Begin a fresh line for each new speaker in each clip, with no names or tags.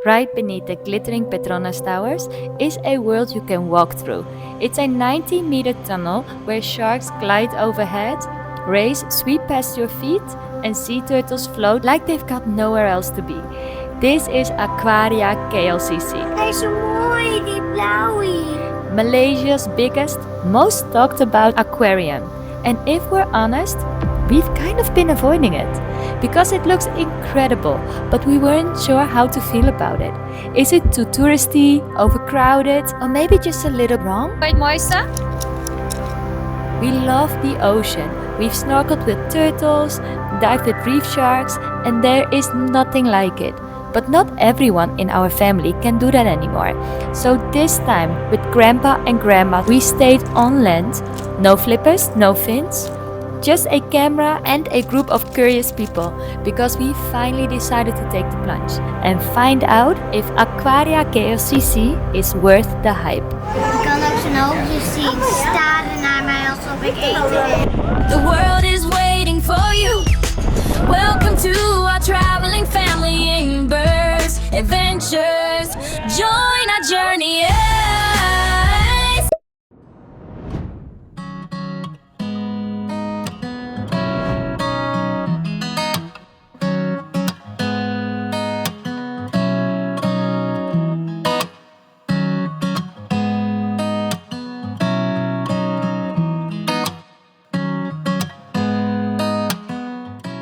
Right beneath the glittering Petronas Towers is a world you can walk through. It's a 90-meter tunnel where sharks glide overhead, rays sweep past your feet, and sea turtles float like they've got nowhere else to be. This is Aquaria KLCC.
Hij is zo mooi, die blauwie.
Malaysia's biggest, most talked about aquarium. And if we're honest, we've kind of been avoiding it. Because it looks incredible, but we weren't sure how to feel about it. Is it too touristy, overcrowded, or maybe just a little wrong?
Quite moist, huh?
We love the ocean. We've snorkeled with turtles, dived with reef sharks, and there is nothing like it. But not everyone in our family can do that anymore. So this time, with Grandpa and Grandma, we stayed on land. No flippers, no fins. Just a camera and a group of curious people, because we finally decided to take the plunge and find out if Aquaria KLCC is worth the hype.
Ik kan ook zijn oogjes zien staren naar mij alsof ik eten wil.
The world is waiting for you. Welcome to our traveling family in birds, adventures. Join our journey. Yes.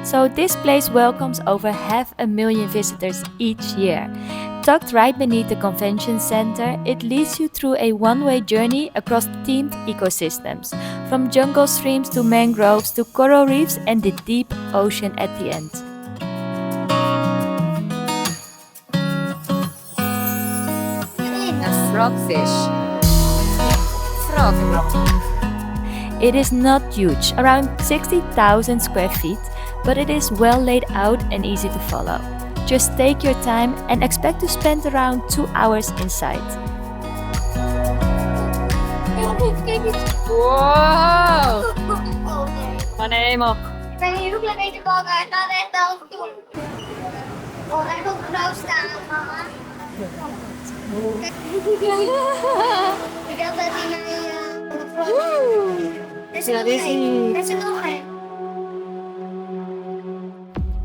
So this place welcomes over 500,000 visitors each year. Tucked right beneath the convention center, it leads you through a one-way journey across themed ecosystems, from jungle streams to mangroves to coral reefs and the deep ocean at the end.
A frogfish. Frog.
It is not huge, around 60,000 square feet, but it is well laid out and easy to follow. Just take your time and expect to spend around 2 hours inside.
Wow!
Oh nee.
Van hemel.
Ik ben hier ook lekker eten bakken. Het gaat echt wel doen. Oh, hij wil groot staan, mama. Kijk. Ik had dat in mijn... Er is er nog één. Er is er nog één.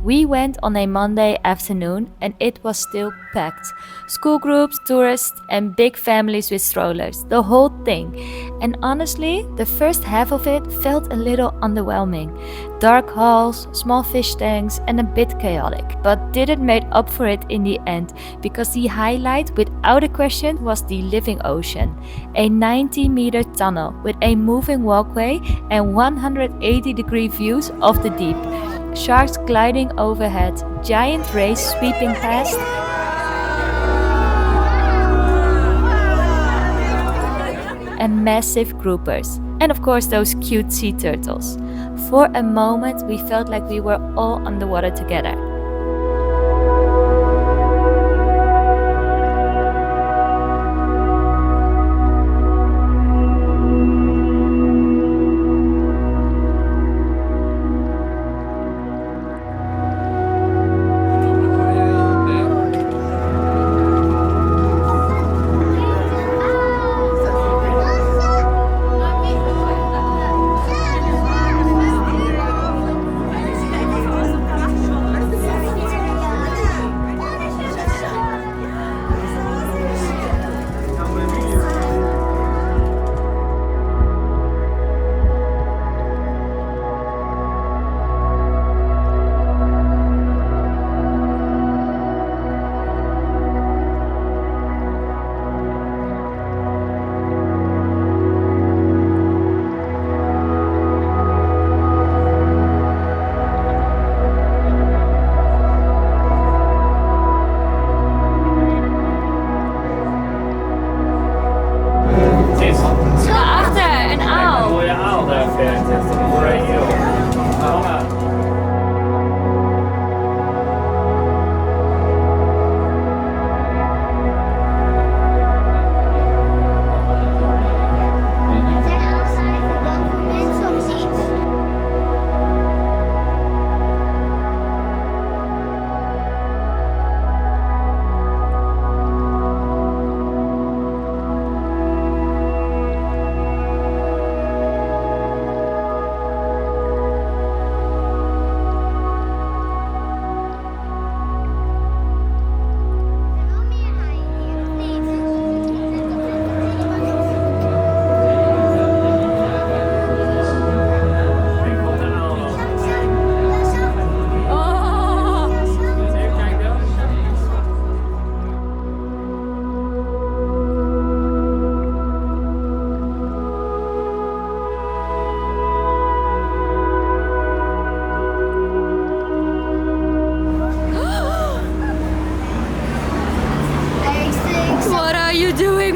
We went on a Monday afternoon and it was still packed. School groups, tourists, and big families with strollers, the whole thing. And honestly, the first half of it felt a little underwhelming. Dark halls, small fish tanks, and a bit chaotic. But didn't make up for it in the end, because the highlight, without a question, was the living ocean. A 90-meter tunnel with a moving walkway and 180-degree views of the deep. Sharks gliding overhead, giant rays sweeping past, and massive groupers. And of course those cute sea turtles. For a moment we felt like we were all underwater together.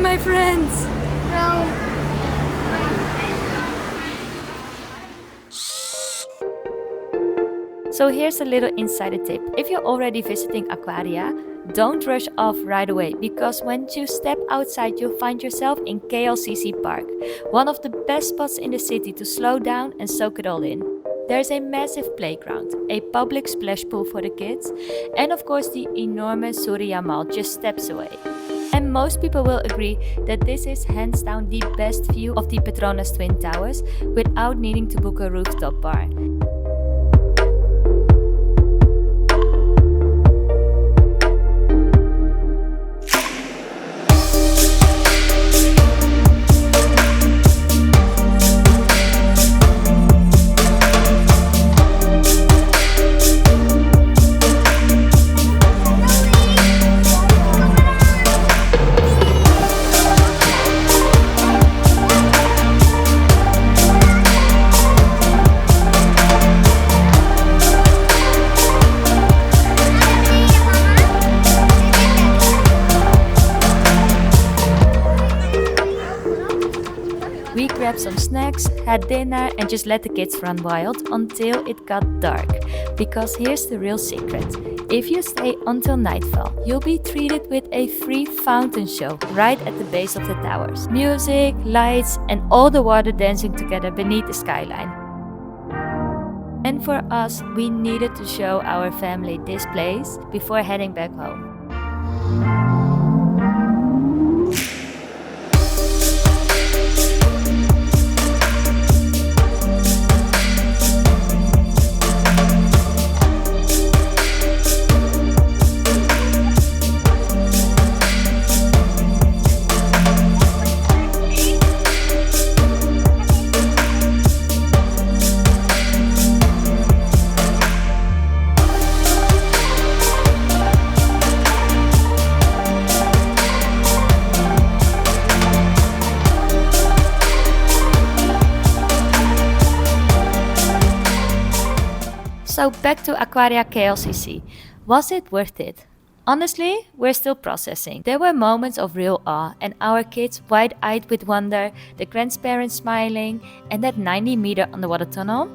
my friends.
No.
So here's a little insider tip. If you're already visiting Aquaria, don't rush off right away, because when you step outside you'll find yourself in KLCC Park, one of the best spots in the city to slow down and soak it all in. There's a massive playground, a public splash pool for the kids, and of course the enormous Surreal Mall just steps away. And most people will agree that this is hands down the best view of the Petronas Twin Towers without needing to book a rooftop bar. We grabbed some snacks, had dinner, and just let the kids run wild until it got dark. Because here's the real secret. If you stay until nightfall, you'll be treated with a free fountain show right at the base of the towers. Music, lights, and all the water dancing together beneath the skyline. And for us, we needed to show our family this place before heading back home. So back to Aquaria KLCC. Was it worth it? Honestly, we're still processing. There were moments of real awe, and our kids wide-eyed with wonder, the grandparents smiling, and that 90-meter underwater tunnel.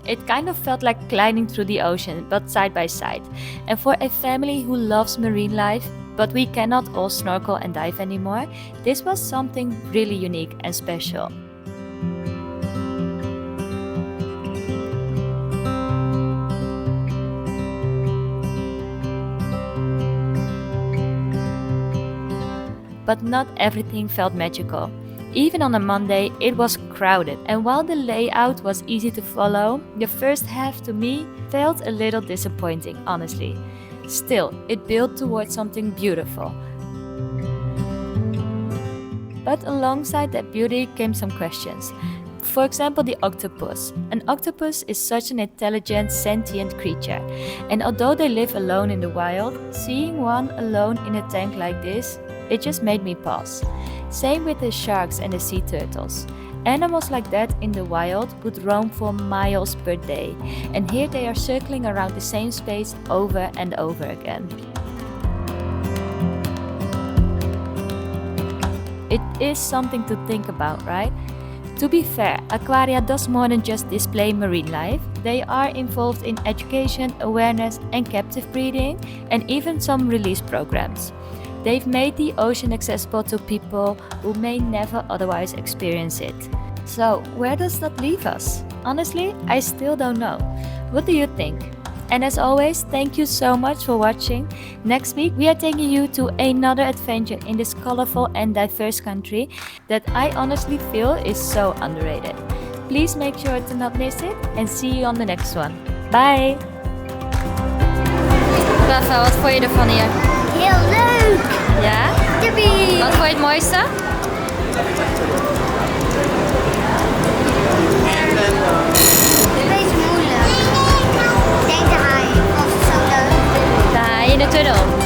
It kind of felt like gliding through the ocean, but side by side. And for a family who loves marine life, but we cannot all snorkel and dive anymore, this was something really unique and special. But not everything felt magical. Even on a Monday, it was crowded, and while the layout was easy to follow, the first half to me felt a little disappointing, honestly. Still, it built towards something beautiful. But alongside that beauty came some questions. For example, the octopus. An octopus is such an intelligent, sentient creature, and although they live alone in the wild, seeing one alone in a tank like this, it just made me pause. Same with the sharks and the sea turtles. Animals like that in the wild would roam for miles per day, and here they are circling around the same space over and over again. It is something to think about, right? To be fair, Aquaria does more than just display marine life. They are involved in education, awareness, and captive breeding, and even some release programs. They've made the ocean accessible to people who may never otherwise experience it. So, where does that leave us? Honestly, I still don't know. What do you think? And as always, thank you so much for watching. Next week, we are taking you to another adventure in this colorful and diverse country that I honestly feel is so underrated. Please make sure to not miss it, and see you on the next one. Bye! Rafa, wat vond je ervan hier?
Heel leuk!
Ja?
Yippie!
Wat vond je het mooiste?
Een beetje moeilijk. Ik denk de haai. Was het zo leuk?
De haai in de tunnel.